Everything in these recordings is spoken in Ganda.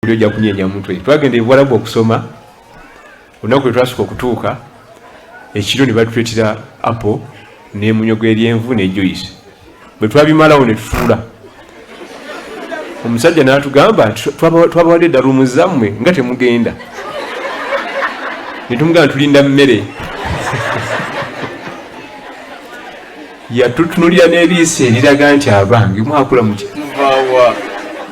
buli ojja kunyenya mutwe. Twagenda e Buwarabu okusoma, olunaku lwe twasooka okutuuka ekiro ne batuleetera apple n'emunyogo eryenvu ne juice. Bwe twabimalawo ne tutuula, omusajja n'atugamba twabawadde eddaluumu zammwe nga temugenda. Ne tumugamba tulinda mmere. Yatutunulira n'eriiso eriraga nti abange mwakula muki.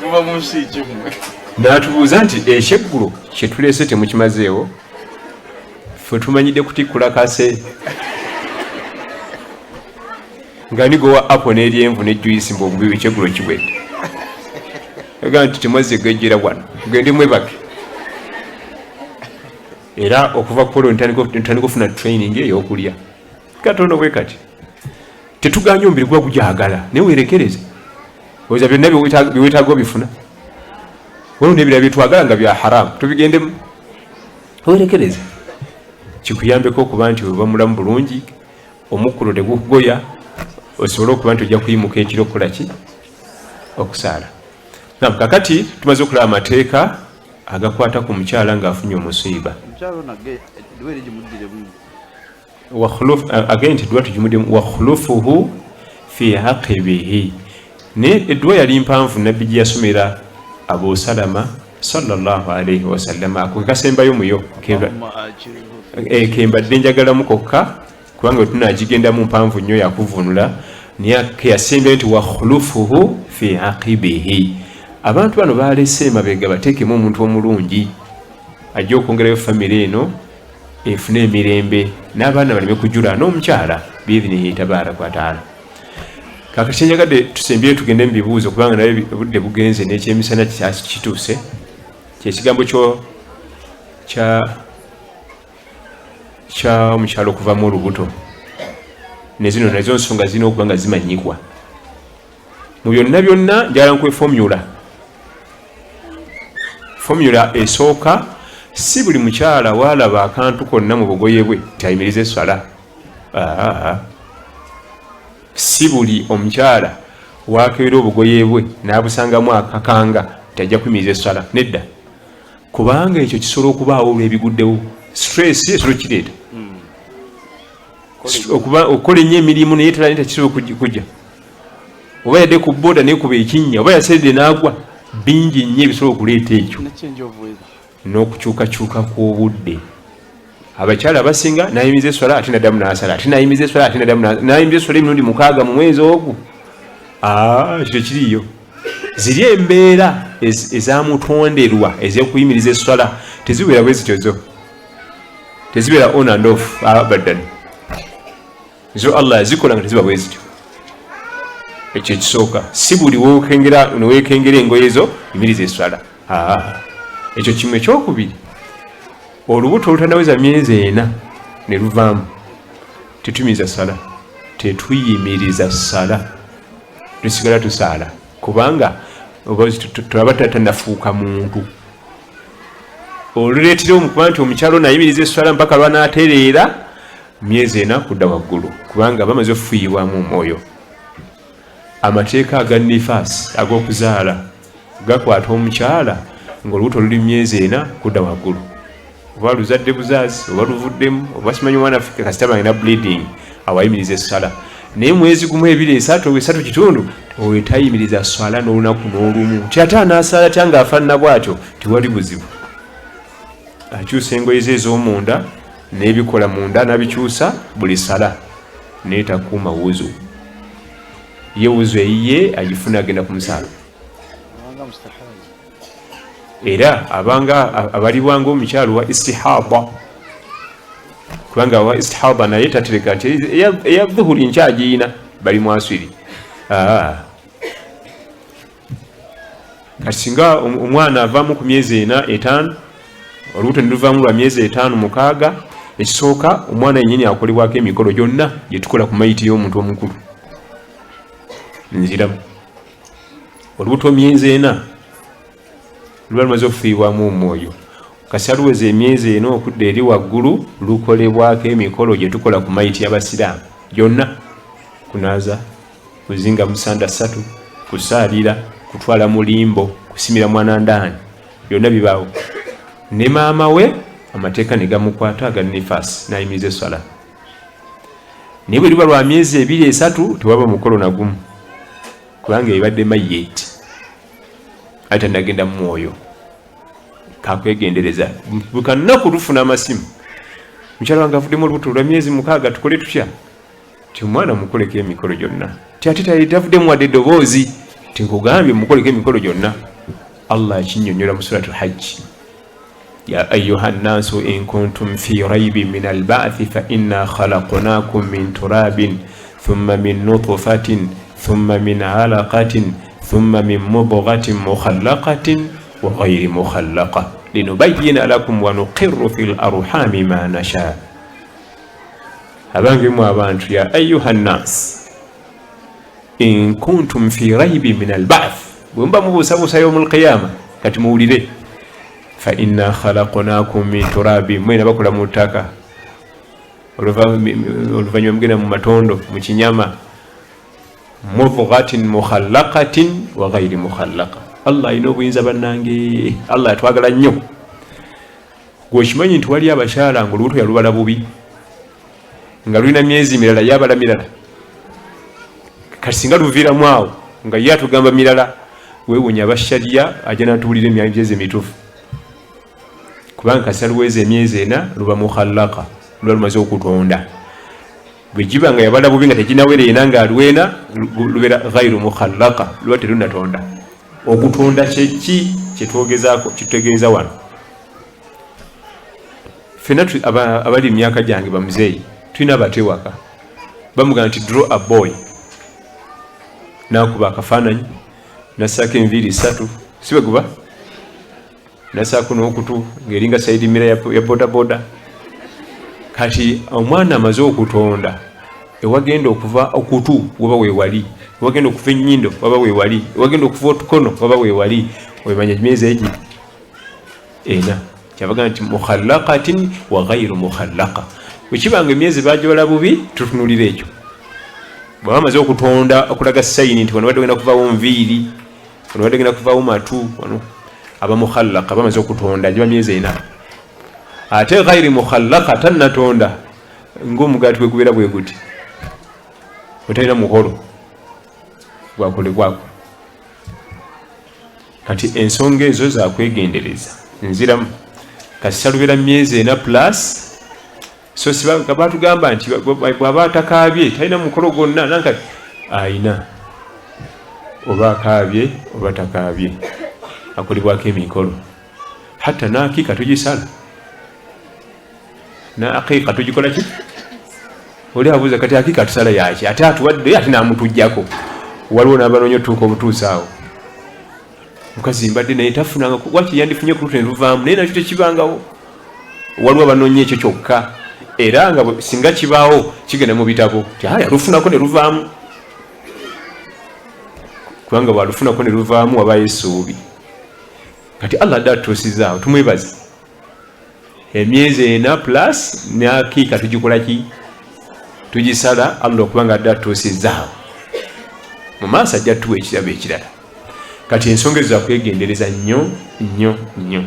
Muva mu nsi ki mmwe? N'atubuuza nti ekyeggulo kye tuleese temukimazeewo, ffe tumanyidde kutikkula kase. Nga nigowa apple n'eryenvu ne juice mb'obubi ekyeggulo kiwedde. Yagamba nti temwazze gejjera wano, tugende mwebake. Era okuva kukolwo ntandika okufuna training ey'okulya. Katono bwe kati. Tetuganye omubiri gwa gujaagala, naye weerekereze. Oza byonna bye bifuna. Waliwo n'ebirala bye twagala nga bya haramu, tubigendemu. Weerekereze. Kikuyambeko okuba nti oba mulamu bulungi, omukkulo tegukugoya, osobole okuba nti ojja kuyimuka ekiro okukola ki? Okusaala. Kakati tumaze okulaba amateeka agakwata ku mukyala ng'afunye omusiiba. wakhulufuhu fi aqibihi. Ne eddwa yali mpanvu nabbi gye yasomera Abu Salama sallallahu alayhi wa sallam, ako kasembayo muyo kembadde njagalamu kokka kubanga tunagigendamu mpanvu nnyo yakuvunula, naye yasembayo nti wakhulufuhu fi aqibihi. Abantu bano balese emabega bateekemu omuntu omulungi ajja okwongerayo famire eno efune emirembe n'abaana baleme kujula n'omukyala biidhinihi tabaaraka wa taala. Kakati njagadde tusembye tugende mu bibuuzo kubanga naye budde bugenze n'ekyemisana kituuse. Kyekigambo kya omukyala okuvamu olubuto. Ne zino nazo nsonga zirina okuba nga zimanyikwa. Mu byonna byonna njala nkwe formula esooka, si buli mukyala waalaba akantu konna mu bugoye bwe tayimirize swala. Si buli omukyala waakebera obugoye bwe n'abusangamu akakanga tajja kuyimiriza esswala. Nedda, kubanga ekyo kisobola okubaawo olw'ebiguddewo. Stress esobola kireeta okukola ennyo emirimu naye tekisobola kujja, oba yadde ku booda neekuba ekinnya, oba yasedde n'agwa. Bingi nnyo ebisobola okuleeta ekyo, n'okukyukakyuka kw'obudde. Abakyala abasinga nayimiza esswala ate naddamu n'asala, ate nayimiza esswala ate nayimiza esswala emirundi 6 mu mwezi ogwo. Kito kiriyo. Ziri embeera ezamutonderwa ez'okuyimiriza esswala tezibeera bwe zityo zo, tezibeera on and off abadan. Zo Allah yazikola nga teziba bwe zityo. Ekyo kisooka. Si buli weekengera engoye zo yimiriza esswala. Ekyo kimu. Ekyokubiri, olubuto olutanaweza myezi 4 ne luvaamu, tetuyimiriza ssala, tetuyimiriza ssala, tusigala tusaala kubanga tulaba tatanafuuka muntu. Oluleetera omukuba nti omukyalo nayimiriza esswala mpaka lwanaatereera myezi 4 kudda waggulu, kubanga bamaze okufuuyibwamu omwoyo. Amateeka aga nifaasi ag'okuzaala gakwata omukyala ng'olubuto luli myezi 4 kudda waggulu. Oba luzadde buzaazi, oba luvuddemu, oba simanyi omwana afika kasita balina bleeding, awayimiriza essala. Naye mwezi gumu 2, 3 kitundu wetayimiriza swala n'olunaku n'olumu, ti ate anaasala tyanga afaanana bw'atyo, tiwali buzibu. Akyusa engoye ze ez'omunda n'ebikola munda n'abikyusa buli sala, naye takuuma wuzu. Ye wuzu eyiye agifuna agenda ku musaala. Era abanga abalibwanga omukyalo wa istihaba, kubanga wa istihaba naye tatereka nti eya dhuhuri nkyagiina bali mwaswiri. Kati singa omwana avaamu ku myezi 4, 5, olubuto ne luvaamu lwa myezi 5, 6, ekisooka omwana yennyini akolebwako emikolo gyonna gye tukola ku mayiti y'omuntu omukulu. Nziramu olubuto myezi 4 luba lumaze okufiibwamu omwoyo. Kasi aluweza emyezi 4 okudda eri waggulu lukolebwako emikolo gye tukola ku mayiti y'Abasiraamu gyonna: kunaaza, kuzinga musanda 3, kusaalira, kutwala mulimbo, kusimira mwana ndaani. byonna bibaawo ne maama we amateeka ne gamukwata aga nifasi n'ayimiriza essala naye bwe liba lwa myezi 2-3 tewaba mukolo nagumu kubanga ebadde mayeti ate tanagenda mu mwoyo kakwegendereza buli lunaku tufuna amasimu mukyala wange avuddemu olubuto lwa myezi 6 tukole tutya ti omwana mukoleko emikolo gyonna ti ate tavuddemu wadde eddoboozi tinkugambye mukoleko emikolo gyonna Allah akinnyonnyola mu suratul hajji يا أيها الناس إن كنتم في ريب من البعث فإنا خلقناكم من تراب ثم من نطفة ثم من علقة ثم من مضغة مخلقة وغير مخلقة لنبين لكم ونقر في الأرحام ما نشاء أبانكم يا أيها الناس إن كنتم في ريب من البعث ومبا مبوسا يوم القيامة كتمولي فإنا خلقناكم من تراب mwena bakula mu ttaka oluvannyuma mugenda mu matondo mu kinyama mudghatin mukhallaqatin wa ghayri mukhallaqa Allah alina obuyinza bannange Allah atwagala nnyo gwekimanyi nti wali abakyala nga olubuto yalubala bubi nga lulina myezi mirala yabala mirala kati singa luviiramu awo nga ye atugamba mirala weewunya abashariya ajja natuwulira emyezi emituufu kubanga kasita luweze emyezi 4 luba mukhallaqa luba lumaze okutonda bwe giba nga yabala bubi nga teginawera nga alwena lubeera ghairu mukhallaqa luba terunatonda okutonda kyeki kyetwogezaako kitutegeeza wano fena abali emyaka gyange bamuzeeyi tulina abatewaka bamugamba nti draw a boy nakuba akafaananyi nasaako enviiri 3 sibeguba nasaako n'okutu ng'eringa saidi mira ya bodaboda kati omwana amaze okutonda ewagenda okuva okutu waba weewali ewagenda okuva ennyindo waba weewali ewagenda okuva otukono waba weewali wemanya emyezi egi ena kyavaga nti mukhallaqatin wa ghairu mukhallaqa bwekibanga emyezi bagibala bubi tutunulira ekyo bwaba amaze okutonda okulaga sayini nti wano badde genda kuvaawo nviiri wano badde genda kuvaawo matu wano aba mukhallaqa bamaze okutonda giba myezi 4 ate ghairi mukhallaqa tannatonda ng'omugaati bwe gubeera bwe guti otalina muholo gwakolebwako kati ensonga ezo zakwegendereza nziramu kasita lubeera myezi 4 plus so siba batugamba nti bw'aba atakaabye talina mukolo gwonna nankati ayina oba akaabye oba takaabye akolebwako emikolo hatta n'akiika tugisala n'akiika tugikola ki oli abuuza kati akiika tusala yaki ate atuwadde ate n'amutujjako waliwo n'abanoonya otuuka obutuusa awo mukazi mbadde naye tafunanga waki yandifunye ku lutu ne luvaamu naye nakyo tekibangawo waliwo abanoonya ekyo kyokka era nga singa kibaawo kigenda mu bitabo ti yalufunako ne luvaamu kubanga bwalufunako ne luvaamu wabaayo essuubi kati Allah adda atutuusizaawo tumwebaze emyezi 4 plus n'akiika tugikola ki tugisala Allah okubanga adda atutuusizaawo mu maaso ajja tuwa ekirabo ekirala kati ensonga ezo zakwegendereza nnyo nnyo nnyo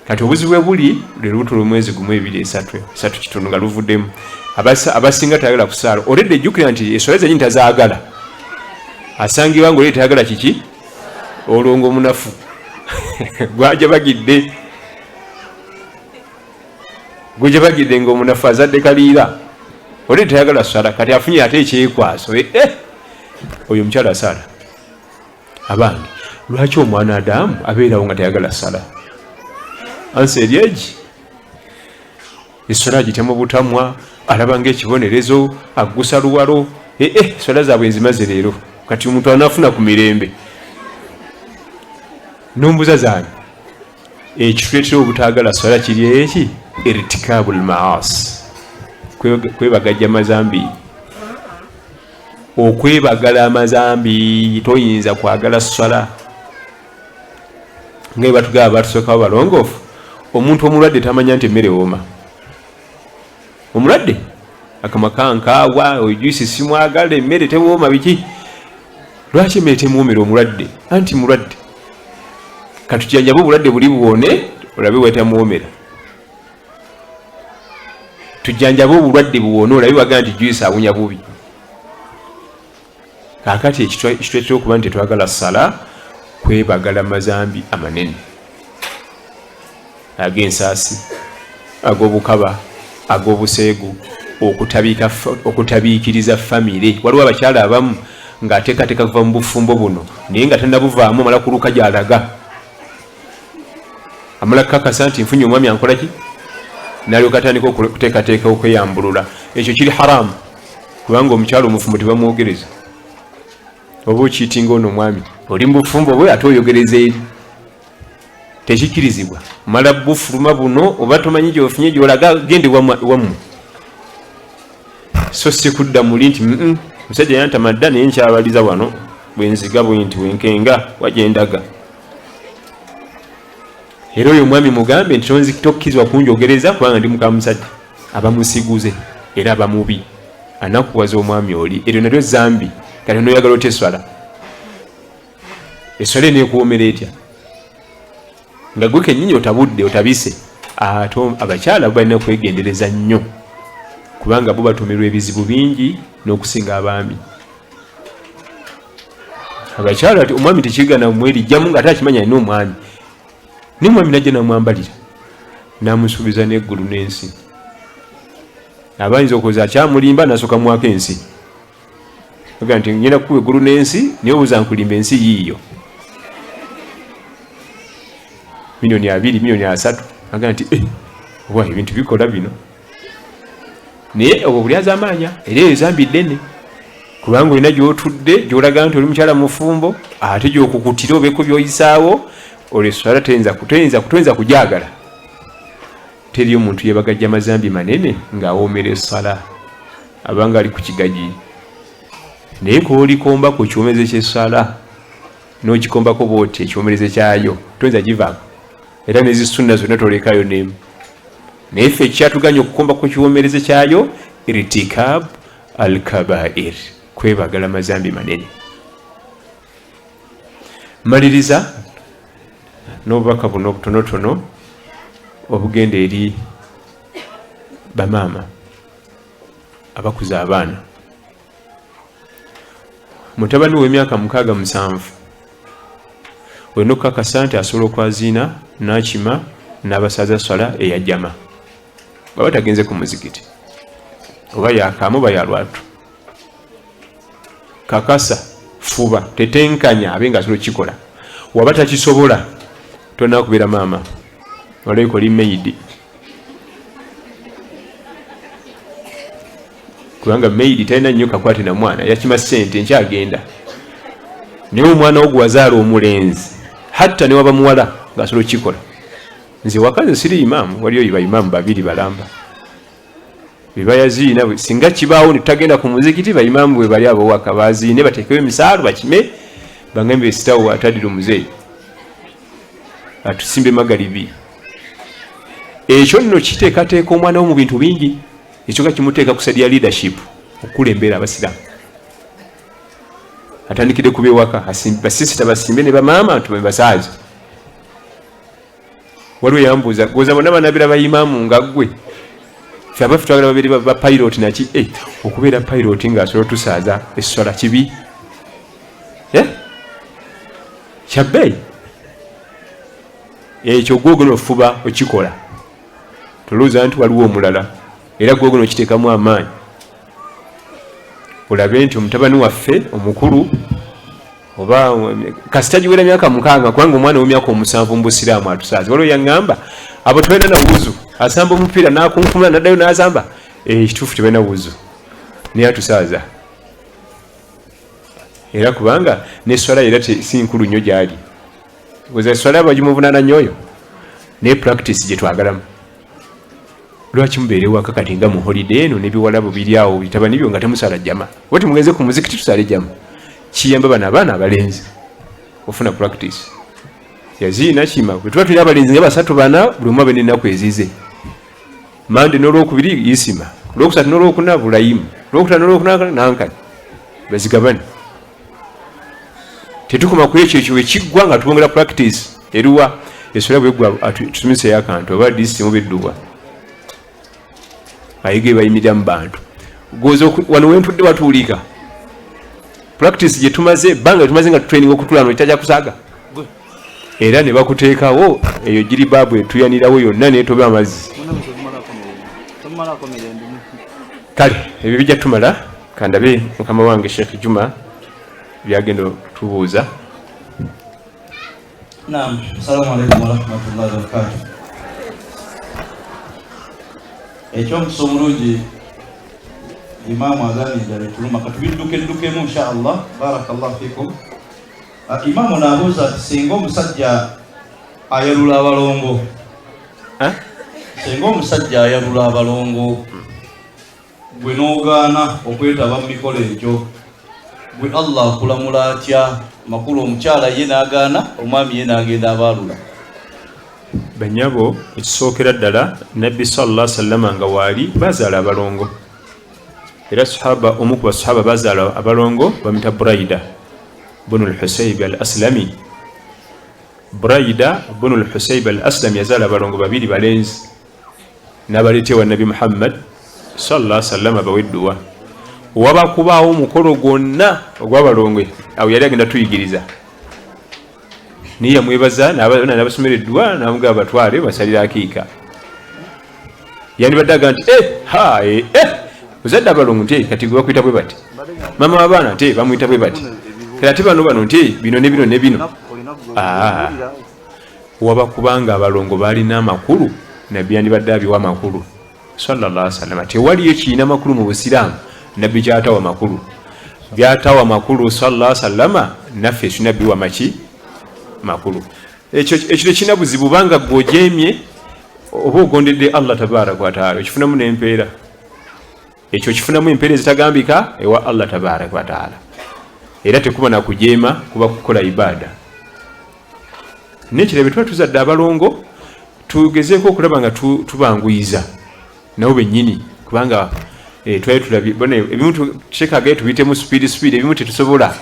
kati obuzibu bwe buli lwe lubuto lw'omwezi gumu 2-3 kitundu nga luvuddemu abasinga tayagala kusaala oledde ejjukira nti eswala zennyini tazaagala asangibwa nga oli tayagala kiki olwongo omunafu gwajabagidde ng'omunafu azadde kaliira oli tayagala sala kati afunye ate ekyekwaso oyo omukyala asala abange lwaki omwana Adamu abeerawo nga tayagala sala ansi eryegi essola agitemu butamwa alaba ng'ekibonerezo aggusa luwalo sola zaabwe enzimaze leero kati omuntu anafuna ku mirembe nombuza zange ekituleetera obutaagala sola kiri eki irtikabul maasi kwebagajja mazambi okwebagala amazambi toyinza kwagala sola nga batugaba batusookawo balongoofu omuntu omulwadde tamanya nti emmere wooma omulwadde akamwa kankaawa ojuisi simwagala emmere tewooma biki lwaki emmere temuwoomera omulwadde anti mulwadde katujjanjaba obulwadde buli buwone olabe wetamuwomera tujjanjaba obulwadde buwone olabe wagaa nti juice awunya bubi kakati ekitwetera okuba nti tetwagala sala kwebagala mazambi amanene ag'ensaasi ag'obukaba ag'obuseegu okutabiikiriza famire waliwo abakyala abamu ng'ateekateeka kuva mu bufumbo buno naye nga tannabuvaamu amala kuluka gy'alaga amala kakasa nti nfunye omwami ankolaki nalyoka atandika okuteekateeka okweyambulula ekyo kiri haramu kubanga omukyala omufumbo tebamwogereza oba okiitinga ono omwami oli mu bufumbo bwe ate oyogereza eri tekikirizibwa mala bufuluma buno oba tomanyi gyofunye gyolaga gende wammwe so sikudda muli nti musajja yantamadda naye nkyabaliza wano bwenziga bwe nti wenkenga wagendaga era oyo omwami mugambe nti tonzikitokkizibwa kunjogereza kubanga ndi muka musajja aba musiguze era aba mubi anakuwaza omwami oli eryo nalyo zambi kati noyagala otya eswala eswala enekuwomera etya nga gwe kennyini otabudde otabise ate abakyala bo balina kwegendereza nnyo kubanga bo batumirwa ebizibu bingi n'okusinga abaami abakyala ati omwami tekigana mwerijjamu nga ate akimanya alina omwami n'omwami najja namwambalira namusuubiza n'eggulu n'ensi abayinza okuza akyamulimba nasooka mwaka ensi aga nti ngenda kukuwa eggulu n'ensi naye obuuza nkulimba ensi yiiyo milioni 2 milioni 3 aga nti oba ebintu bikola bino naye obwo buli azamanya era ezambi ddene kubanga olina gy'otudde gy'olaga nti oli mukyala mufumbo ate gy'okukutira obeeko by'oyisaawo olweswala toyinza kujagala teri omuntu yebagajja mazambi manene ng'awoomera essala abanga ali ku kigaji naye koolikombako ekyomereze ky'essala n'okikombako bwoti ekyomereze kyayo toyinza givaako era nezisunna zonna tolekayo nemu naye ffe ekyatuganya okukombako ekyomereze kyayo irtikab al kabair kwebagala mazambi manene maliriza n'obubaka buno obutonotono obugenda eri bamaama abakuza abaana mutabani w'emyaka 67 olina okukakasa nti asobola okwaziina n'akima n'abasaza swala eyajjama baba tagenze ku muzikiti oba yakaamu oba yalwatu kakasa fuba tetenkanya abe nga asobola okukikola waba takisobola tolina kubeera maama olaiko oli maidi kubanga maidi talina nnyo kakwate na mwana yakima ssente nkyagenda naye omwana wo gwazaala omulenzi hatta ne waba muwala ng'asobola okukikola nze wakazi siri imaamu waliyo baimaamu 2 balamba bebayaziina singa kibaawo netutagenda ku muzikiti baimaamu bwe bali abawaka baziine bateekewo emisaalo bakime bangambe esitawo atadira omuzeeyi atusimbe magalibi ekyo nno kiteekateeka omwana wo mu bintu bingi ekyoka kimuteeka ku sadi ya leadership okukulembera abasiraamu atandikire kubewaka basisita basimbe ne bamaama tume basaazi waliwo yambuuza goza bonna banabira bayimaamu nga ggwe ffe abaffe twagala babeere ba pilot naki okubeera pilot ng'asobola otusaaza esswala kibi kyabbeeyi ekyo gwogono ofuba okikola tolowooza nti waliwo omulala era gwogono okiteekamu amaanyi olabe nti omutabani waffe omukulu oba kasita giwera myaka 6 kubanga omwana w'emyaka 7 mu busiraamu atusaazi waliwo yaŋŋamba abo tebalina na wuzu asamba omupiira n'akunkumula n'addayo n'asamba ekituufu tebalina wuzu naye atusaaza era kubanga n'esswala era si nkulu nnyo gyali oza esswala bagimuvunaana nnyo oyo naye practice gye twagalamu lwaki mubeere waka kati nga mu holiday eno n'ebiwalabo biri awo bitabani byo nga temusala jjama wati mugenze ku muzikiti tusale jjama kiyamba bano abaana abalenzi ofuna practice yaziina kima bwe tuba tulina abalenzi nga 3-4 buli omu abe n'ennaku ezize mande n'olwokubiri isima olwokusatu n'olwokuna bulayimu olwokutaano n'olwokuna nankani bazigabane tetukoma ku ekyo ekyo ekiggwa nga twongera practice eruwa esula bwegwa tutumise yakantu oba disi mu bidduwa ayige bayimirira mu bantu gozo wano wentudde watuulika practice gye tumaze banga tumaze nga training okutula no kitaja kusaga era ne bakuteekawo eyo giri babu etuyanirawo yonna neetoba amazzi kale ebyo bijja tumala kandabe mukama wange Sheikh Juma byagenda tubuuza. Naam, assalamu alaykum wa rahmatullahi wa barakatuh. Ekyo omulungi Imaam aganira tuluma katubidduke mu insha Allah. Barakallahu fikum. Imaam naabuuza singa omusajja ayalula abalongo. Singa omusajja ayalula abalongo gwe n'ogaana okwetaba mu mikolo egyo gwe Allah akulamula atya? Makulu omukyala ye n'agaana, omwami ye n'agenda abaalula. Banyabo ekisookera ddala Nabbi sallallahu alaihi wasallam nga waali bazaala abalongo era sahaba omu ku basahaba bazaala abalongo bamita Buraida bunu al-Husayb al-Aslami. Buraida bunu al-Husayb al-Aslami yazaala abalongo babiri balenzi n'abaleetewa Nabi Muhammad sallallahu alaihi wasallam abawedduwa waba kubaawo omukolo gwonna ogw'abalongo awo yali agenda tuyigiriza niye yamwebaza n'abasomera edduwa n'amugamba batwale basalira akiika yandibadde nti muzadde abalongo nti kati gwe bakuyita bwe bati mama w'abaana nti bamuyita bwe bati era ate bano nti bino ne bino ne bino. Waba kubanga abalongo baalina amakulu nabbi yandibadde abiwa amakulu sallallahu alaihi wasallam. Tewaliyo kiina makulu mu Busiraamu nabbi kyatawa makulu byatawa makulu sallallahu alaihi wasallam naffe tunabbi wa maki makulu. Ekyo kina buzibu banga gwojemye oba ogondedde Allah tabaraka wa taala ekifunamu n'empeera ekyo kifunamu empeera ezitagambika ewa Allah tabaraka wa taala era tekuba na kujeema kuba kukola ibada. Nekirebe tuba tuzadde abalongo tugezeeko okulaba nga tubanguyiza nabo bennyini kubanga twali tulabye bona ebimu tukyekagaye tubitemu speed ebimu tetusobola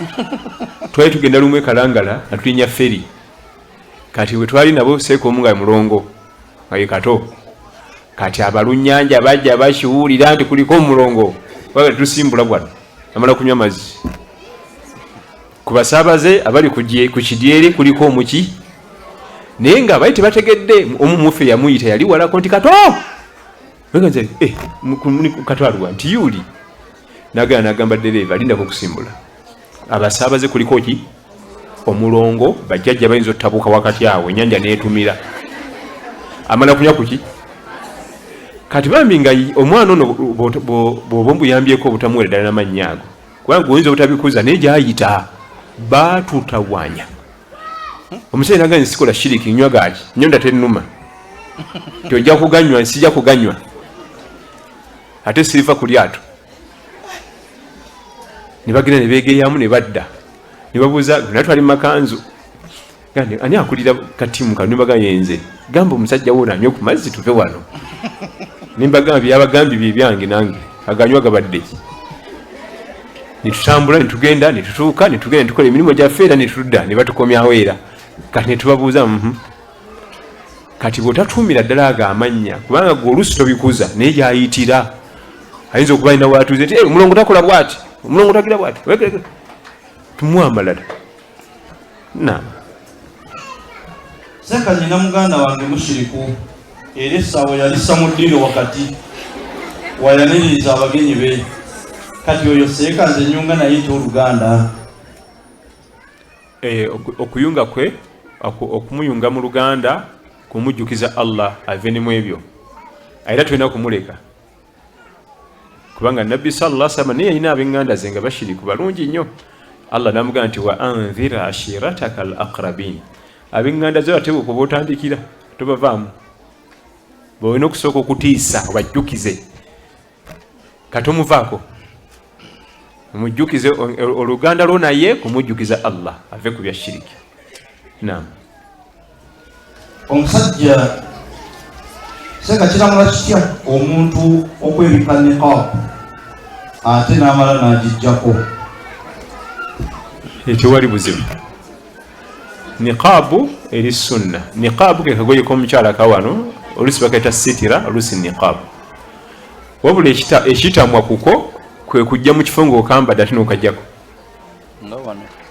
twali tugenda lumu ekalangala natulinya feri kati bwe twali nabo seeko omu nga mulongo nga ye kato kati abalunnyanja bajja bakiwulira nti kuliko omulongo waga tusimbula bwano amala kunywa mazzi ku basaabaze abali ku kidyeri kuliko omuki naye nga bali tebategedde omu mufe yamuyita yali walako nti kato weganze katwalwa nti yuli nagamba dereva lindako kusimbula abasaabaze kuliko ki omulongo bajjajja bayinza ottabuka wakati awo ennyanja neetumira amala kunywa kuki kati bambi nga omwana ono bw'oba mbuyambyeko obutamuwera ddala n'amannya ago kubanga goyinza obutabikuza naye gyayita baatutawanya omusajja nagamba sikola shiriki nywa gaaki nyonda tennuma tojja kuganywa nsijja kuganywa ate siriva ku lyato ne bagenda ne beegeyamu ne badda ne babuuza natwali makanzu ani akulira katimu kano nimbagamba yenze gamba omusajja wo nanywe ku mazzi tuve wano nimbagamba byabagambi bye byange nange aganywa gabadde nitutambula nitugenda nitutuuka nitugenda nitukola emirimu gyaffe era nitudda ne batukomyawo era kati netubabuuza kati bw'otatuumira ddala ago amannya kubanga gwe oluusi tobikuza naye gyayitira ayinza okuba alina watuuze nti omulongo takola bwati omulongo tagira bwati tumuwa amalala. Seka nyina muganda wange mushiriku era essaawa yalisa mu ddiro wakati wayaniriza abagenyi be kati oyo seeka nze nyunga naye oluganda okuyunga kwe okumuyunga mu luganda kumujjukiza Allah avenemu ebyo era tulina kumuleka kubanga Nabbi sallallahu alaihi wasallam naye yalina ab'enganda ze nga bashiriku balungi nnyo. Allah namugamba nti wa anzira ashirataka al-aqrabin ab'enganda zo ate bw'okuba otandikira tobavaamu bw'olina okusooka okutiisa obajjukize kati omuvaako omujjukize oluganda lwo naye kumujjukiza Allah ave ku bya shiriki. Omusajja seka kiramula kitya omuntu okwebika niqab ate n'amala n'agijjako? Ekyo wali buzibu. Niqabu eri sunna. Niqab ke kagoye k'omukyala kawano olusi bakaita sitira olusi niqab. Wabula ekitamwa kuko kwe kujja mu kifo ng'okambadde ate n'okajjako.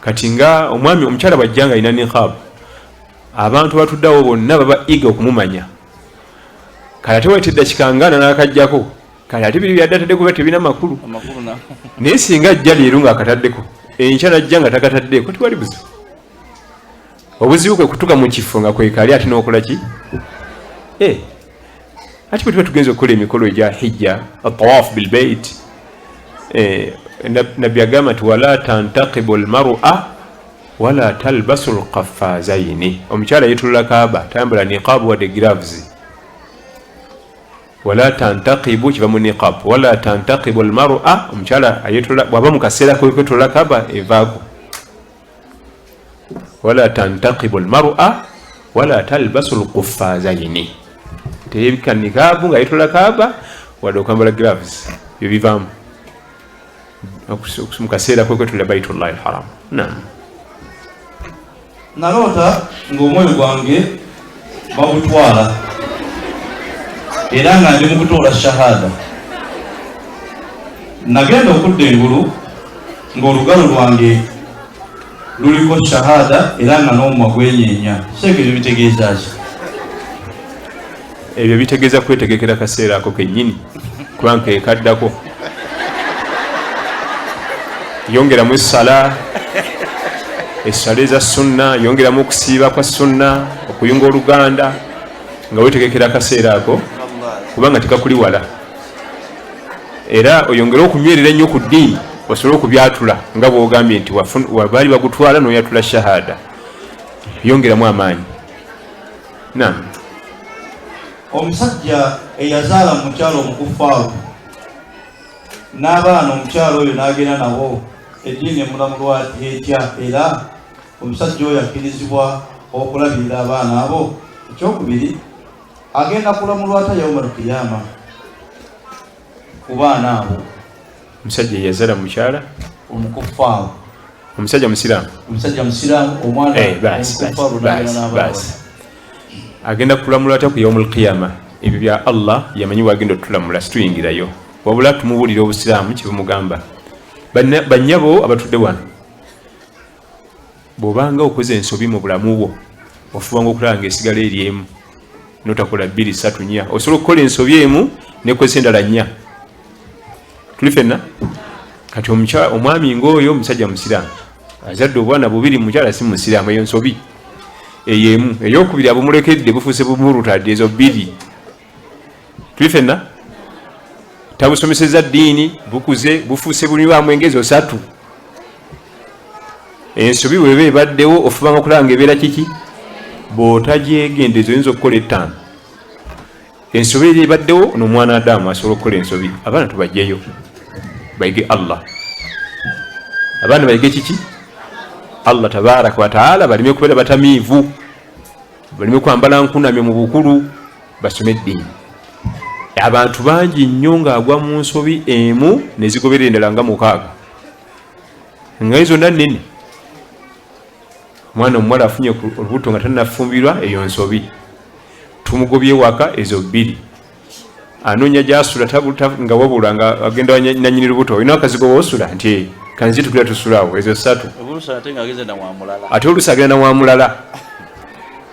Kati nga omwami omukyala bw'ajja nga alina niqab, abantu batuddawo bonna baba iga okumumanya. Kale ate weetedda kikangana n'akajjako, kale ate biri byaddatadde kuba tebina makulu. Naye singa ajja leero ng'akataddeko, enkya najja nga takataddeeko, tiwali buzibu. Obuzibu kwe kutuka mu kifo nga kwekali ate n'okola ki? Ati bwe tuba tugenza okukola emikolo egya hijja, atawafu bilbeit, nabbi agamba nti wala tantaqibu almar'a wala talbasu alqaffazaini. Omukyala yeetulula kaaba tayambala niqaabu wadde gloves. Wala tantaqibu kiva mu niqab. Wala tantaqibu almar'a, omukyala ayetulula bw'aba mu kaseera kwetulula kaaba evaako. Wala tantaqibu almar'a wala talbasu alqaffazaini. Teyebika niqaabu nga ayetulula kaaba wadde okwambala gloves byo bivaamu mu kaseera kwetulula baitullahi alharam. Naloota ng'omwoyo gwange bagutwala era nga ndi mu kutoola shahada. Nagenda okudda engulu ng'olugalo lwange luliko shahada era nga n'omumwa gwenyeenya. Seeko ebyo bitegeeza ki? Ebyo bitegeeza kwetegekera kaseera ako kennyini kubanga ekaddako. Yongeramu essala eza sunna, yongeramu okusiiba kwa sunna, okuyunga oluganda nga wetegekera akaseera ako kubanga tekakuli wala. Era oyongere okunywerera ennyo ku ddiini osobole okubyatula nga bw'ogambye nti baali bagutwala n'oyatula shahada. Yongeramu amaanyi. Omusajja eyazaala mu mukyalo omukufaavu n'abaana omukyalo oyo n'agenda nabo eddiini emulamulwa etya, era omusajja oyo akkirizibwa okulabirira abaana abo. Ekyokubiri, agenda kulamulwa ata yawmal qiyama ku baana abo. Omusajja eyazaala mukyala omukufaavu, omusajja musiraamu, omwana omukufaavu n'abaana agenda kulamulwa ata ku yawmal qiyama. Ebyo bya Allah yamanyi wagenda otulamula, situyingirayo wabula tumubuulira obusiraamu kibumugamba. Bannyabo abatudde wano, bw'obanga okoze ensobi mu bulamu bwo ofubanga okulaba ng'esigala eri emu n'otakola 2, 3, 4, osobola okukola ensobi emu n'ekozesa endala 4. Tuli ffenna kati omwami ng'oyo omusajja musiraamu azadde obwana 2, mukyala si musiraamu, eyo nsobi eyo emu. Eyokubiri abumulekedde bufuuse bumurutadde, ezo 2. Tuli ffenna tabusomeseza ddiini bukuze bufuuse bunywamu engezo 3. Ensobi bw'eba ebaddewo ofubanga okulaba ng'ebeera kiki? Bw'otagyegendezo oyinza okukola 5. Ensobi eri ebaddewo n'omwana Adamu asobola okukola ensobi. Abaana tubajjeyo bayige Allah. Abaana bayige kiki? Allah tabaraka wa taala. Balime okubeera batamiivu, balime kwambala nkunamye mu bukulu, basome eddiini. Abantu bangi nnyo ng'agwa mu nsobi emu ne zigobera endala nga 6 nga zonna nnene. Omwana omuwala afunye olubuto nga tannafumbirwa, eyo nsobi. Tumugobye waka, ezo 2. Anoonya gy'asula nga wabula nga agenda nannyini lubuto, olina akazigo woosula nti kanzi tukira tusulawo, ezo 3. Ate oluusi agenda na wamulala.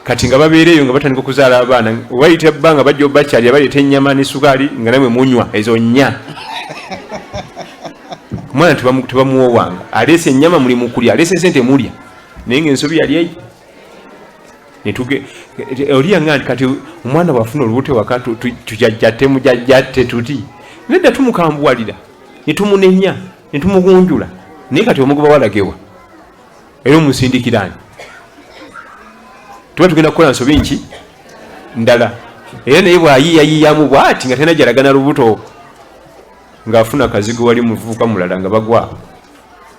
Kati nga babeereyo nga batandika okuzaala abaana, wayita ebbanga bajja bakyali baleeta ennyama ne sukaali nga namwe munywa, ezo 4. Omwana tebamuwoowanga, aleese ennyama muli mu kulya, aleese sente mulya, naye ng'ensobi yali eyi. Oliya nga kati omwana bw'afuna olubuto waka tujajjatte mujajjatte tuti, nedda tumukambuwalira ne tumunenya ne tumugunjula, naye kati omugoba walagewa era omusindikirani. Tuba tugenda kukola nsobi nki ndala, era naye bw'ayiiyayiiyamu bw'ati nga tena jalagana lubuto ng'afuna akazigo wali muvubuka mulala nga bagwa.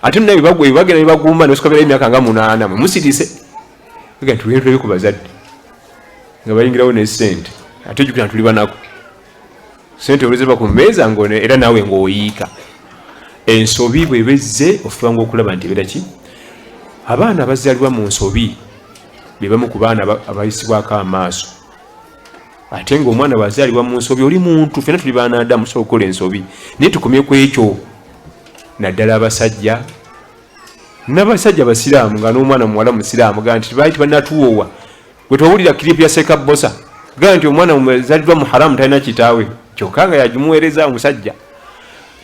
Ate naye bagenda ne baguuma ne sukabera emyaka nga 8 mwe musirise nga tugenda ku bazadde nga bayingirawo ne ssente, ate jjukira tuli banako ssente olwezeba ku mmeeza era naawe ng'oyiika. Ensobi bwe bezze ofubanga okulaba nti ebeera ki? Abaana abazaalibwa mu nsobi bebamu ku baana abayisibwako amaaso ate ng'omwana bwazaalibwa mu nsobi oli muntu fena tuli baana Adamu tusobola okukola ensobi naye tukomye ku ekyo naddala abasajja n'abasajja basiraamu nga n'omwana muwala musiraamu gaa nti baali banatuwoowa gwe towulira kiripu ya Seeka Bosa gaa nti omwana muzaliddwa mu haramu talina kitaawe kyokka nga yagimuweereza omusajja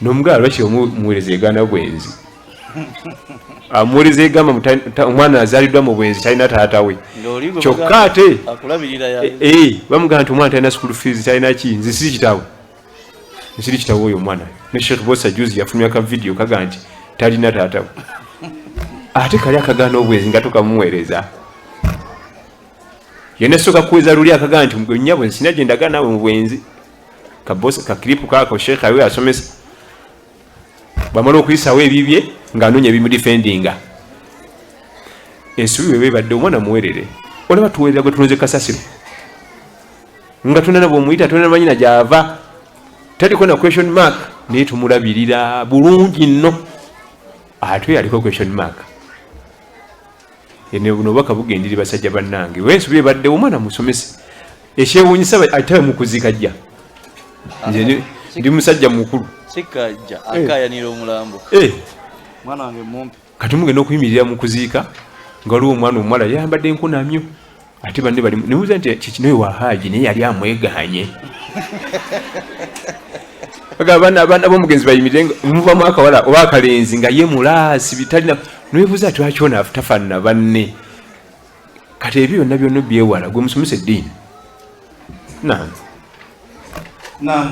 n'omugaala lwaki omuweereza egaana bwenzi amuweereza egamba omwana azaliddwa mu bwenzi talina taata we kyokka ate bamugamba nti omwana talina school fees talina ki nze siri kitaawe nsiri kitaawe oyo omwana ne Sheikh Bosa juzi yafulumya ka video kaga nti talina taata we ate kali akagaana obwenzi nga tokamuweereza yena soka kuweza luli akaga nti mgwe nnyabo nsina gye ndaga naawe mu bwenzi ka kilipu kaako Sheikh awe asomesa bamala okuyisawo ebibye ng'anoonya ebimudifendinga ensubi bwe badde omwana muwerere olaba tuweerera gwe tulonze kasasiro nga tunana bw'omuyita tunana manyina gy'ava taliko na question mark naye tumulabirira bulungi nno ate yaliko question mark ene buno baka bugendiri basajja bannange wensubi ebadde omwana musomese ekyewuunyisa ate mukuzika jja nze ndi musajja mukulu sikajja akayanira omulambo mwana wange mumpi kati mugenda okuyimirira mu kuziika nga waliwo omwana omuwala yayambadde enkunamyo ate banne bali nebuuza nti kikinoyo wa Haaji naye yali amweganye abaana b'omugenzi bayimirire muvamu akawala oba akalenzi nga ye mulaasi bitalina nebuuza ati lwaki ono tafaanana banne kati ebyo byonna byonna byewala gwe musomesa eddiini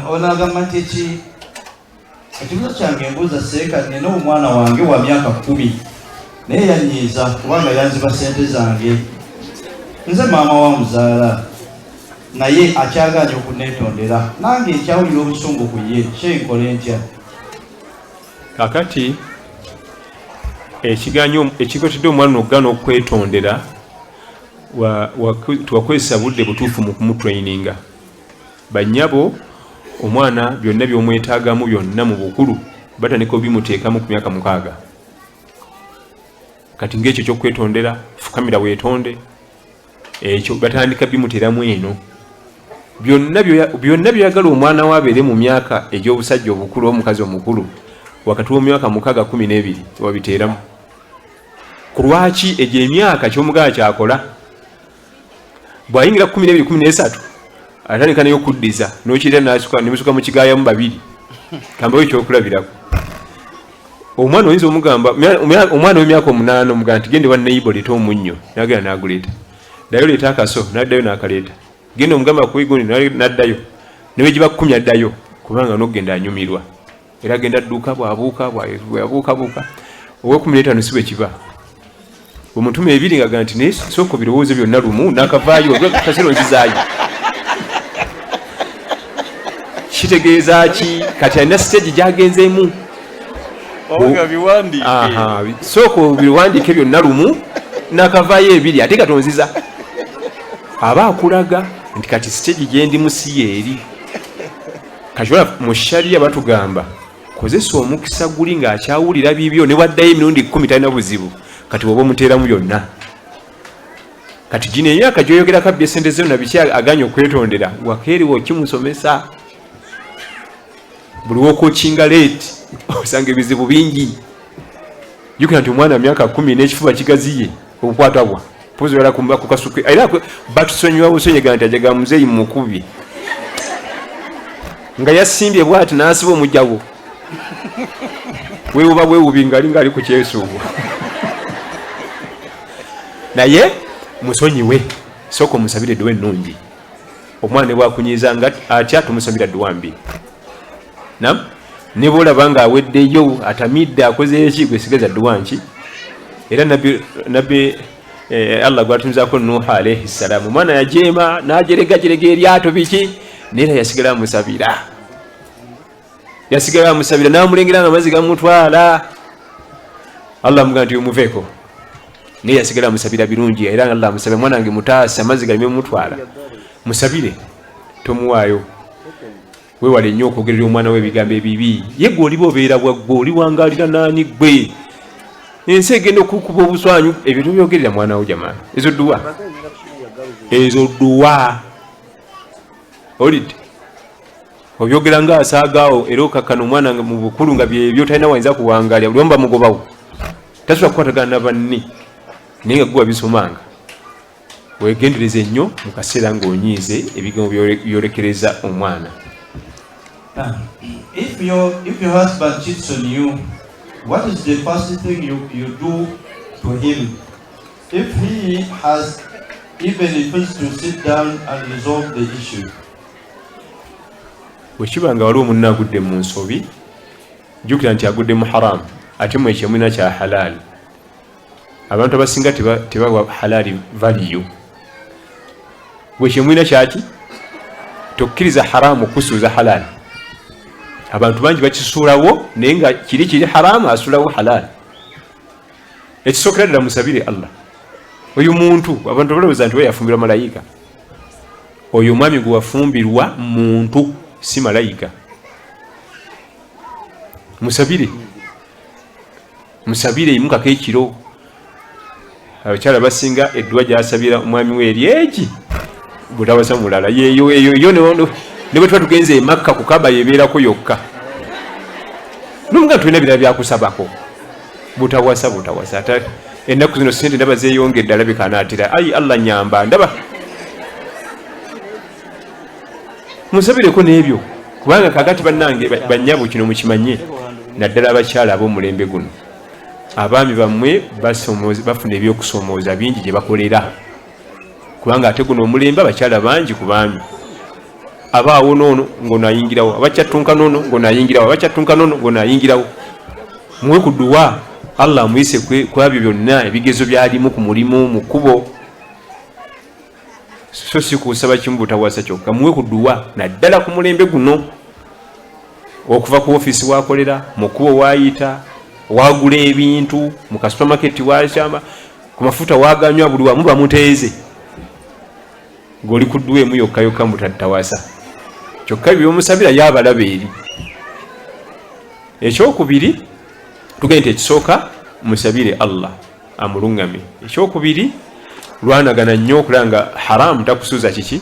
onagamba nti ekibuzo kyange embuuza Seeka nina omwana wange wa myaka 10 naye yanyiiza kubanga yanziba sente zange nze maama wa muzaala naye akyaganya okuneetondera nange nkyawulira obusungu ku ye kyenkole ntya kakati ekikotedde omwana okugaana okwetondera tuwakozesa budde butuufu mu kumutraininga bannyabo omwana byonna by'omwetaagamu byonna mu bukulu batandika obimuteekamu ku myaka 6 kati ng'ekyo ky'okwetondera fukamira weetonde ekyo batandika bimuteeramu eno byonna byagala omwana wabeere mu myaka egy'obusajja obukulu omukazi omukulu wakati w'omyaka 6-12 wabiteeramu ku lwaki egyo emyaka ky'omugala kyakola bw'ayingira 12-13 atandika nayo okuddiza n'okirira nemusuka mu kigaayamu 2 kambayo ekyokulabirako omwana oyinza omugamba omwana w'emyaka 8 omugamba nti gende wa neighbor leeta omunnyo nagenda n'aguleeta ddayo leeta akaso n'addayo n'akaleeta genda omugamba kuigundi n'addayo newegiba 10 addayo kubanga n'okugenda anyumirwa era agenda adduuka bw'abuukabuuka ow'e15 si bwe kiba omutuma 2 ng'agamba nti naye sooka birowoozo byonna lumu n'akavaayo kasero nkizaayo kitegeeza ki kati alina stage gyagenzeemu sooka biwandiike byonna lumu n'akavaayo 2 ate katonziza aba akulaga nti kati stage gyendimu si yeeri kati mu shariya batugamba kozesa omukisa guli ng'akyawulira bibyo ne waddayo emirundi 10 talina buzibu kati bw'oba omuteeramu byonna kati gino emyaka gy'oyogerako abbye sente zonna biki aganya okwetondera wakeeriwa okimusomesa buli wokokinga leeti osanga ebizibu bingi jukira nti omwana myaka 10 n'ekifuba kigaziye obukwatabwa pozoyala ku kasuke era batusonyiwa busonyega nti ajaga muzeeyi mukubye nga yasimbye bwati n'asiba omujjawo weewuba bwewubi ng'ali ku kyesuubwa naye musonyiwe sooka omusabire edduwa ennungi omwana ne bwakunyiiza nga atya tumusabira dduwa mbi ne boolaba ng'aweddeyo atamidde akoze eki gwesigaza dduwa nki era nabbi Allah gwatumizaako Nuuha alayhi ssalaam omwana yajeema n'ajeregajerega eryato biki naye yasigala amusabira n'amulengera nga amazzi gamutwala Allah amugamba nti omuveeko naye yasigala amusabira birungi era Allah amusabira mwana wange mutaasa amazzi galime mumutwala musabire tomuwaayo weewale nnyo okwogerera omwana we ebigambo ebibi ye gwe oliba obeera bwaggwe oli wangaalira naani gwe ensi egenda okukuba obuswanyu ebyo tubyogerera mwana wo jamaani ezo dduwa olidde obyogera nga asaagaawo era okakkana omwana mu bukulu nga byebyo talina wayinza kuwangalya buli omu bamugobawo tasobola kukwatagana na banne naye nga guba bisomanga wegendereze nnyo mu kaseera ng'onyiize ebigambo byolekereza omwana. If your husband cheats on you, what is the first thing you do to him? If he has even refused to sit down and resolve the issue. Bwekiba nga waliwo munna agudde mu nsobi, jjukira nti agudde mu haramu ate mu ekyemulina kya halaali. Abantu abasinga tebawa halaali valiyo. Bwekyemulina kyaki tokkiriza haramu okusuuza halaali. Abantu bangi bakisuulawo naye nga kiri haramu asuulawo halaali. Ekisookera ddala musabire Allah. Oyo muntu abantu balowooza nti we yafumbirwa malayika. Oyo omwami gwe wafumbirwa muntu si malayika. Musabire imukako ekiro. Abakyala basinga eddwa gy'asabira omwami we eryeki butawasa mulala yeyo ne bwe tuba tugenze e Makka ku Kaaba yebeerako yokka. N'omuga tulina birala byakusabako butawasa ate ennaku zino sente ndaba zeeyongedde alabika anaatira ayi Allah nyamba ndaba musabireko n'ebyo kubanga kakati bannange bannyabo kino mukimanye naddala abakyala ab'omulembe guno abaami bammwe bafuna ebyokusoomooza bingi gye bakolera kubanga ate guno omulembe abakyala bangi ku baami abaawo noono ng'onaayingirawo abakyattunka noono ng'onaayingirawo abakyattunka noono ng'onaayingirawo muwe ku dduwa Allah amuyise ku abyo byonna ebigezo byalimu ku mulimu mu kkubo so si kusaba kimu butawasa kyokka muwe ku dduwa naddala ku mulembe guno okuva ku ofiisi wakolera mu kkubo waayita wagula ebintu mu kasupamaketi wakyama ku mafuta waganywa buli wamu bamuteeze ng'oli ku dduwa emu yokka yokka mbutatawasa kyokka ebyo byomusabira yabalaba eri. Ekyokubiri tugende nti ekisooka musabire Allah amulungame. Ekyokubiri lwanagana nnyo okulaba nga haramu takusuuza kiki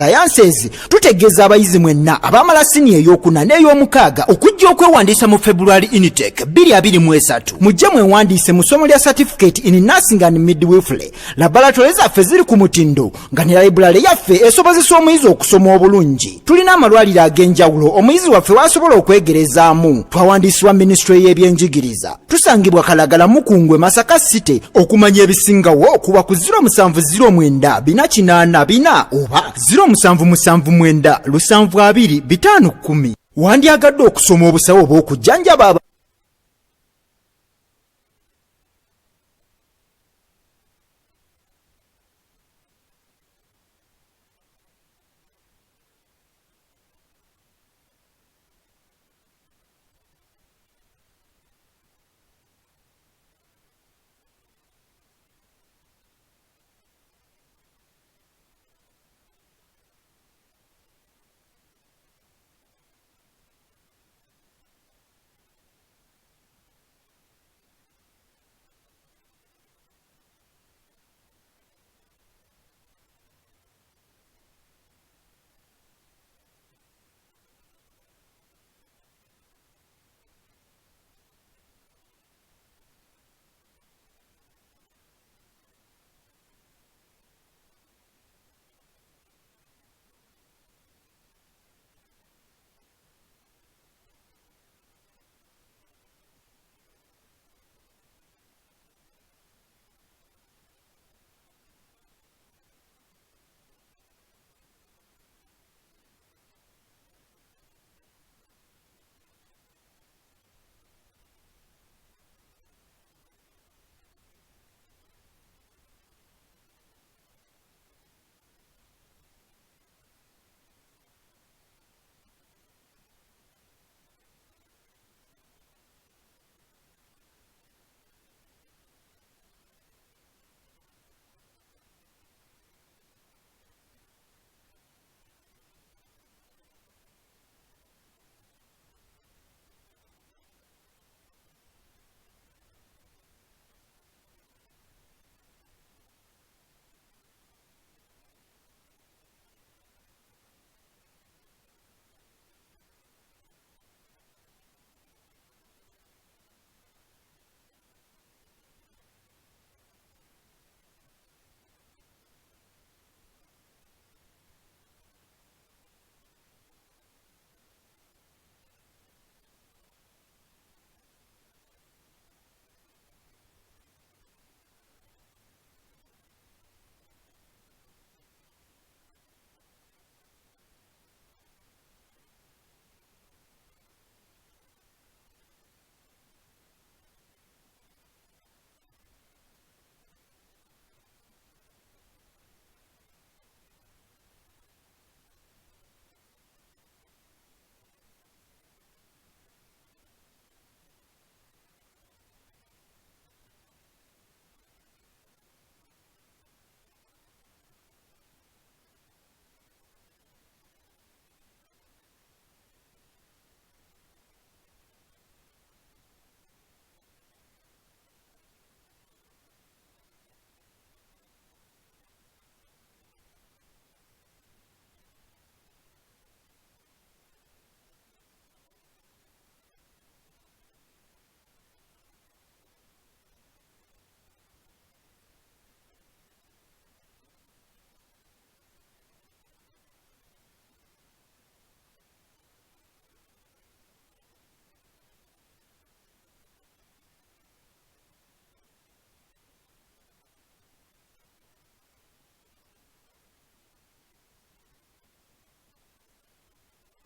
Sciences tutegeeza abayizi mwenna abamala siniya ey'okuna n'ey'omukaaga okujja okwewandiisa mu February intake 2023 mujje mwewandiise mu ssomo lya certificate in nursing and midwifery. Laboratory zaffe ziri ku mutindo nga ne library yaffe esobozesa omuyizi okusoma obulungi. Tulina amalwaliro ag'enjawulo omuyizi waffe w'asobola okwegerezaamu. Twawandiisibwa Ministry y'ebyenjigiriza. Tusangibwa Kalagala Mukungwe Masaka City. Okumanya ebisingawo okuba ku 0709 488 oba 0779 722 510. Wandyagadde okusoma obusawo bw'okujjanjaba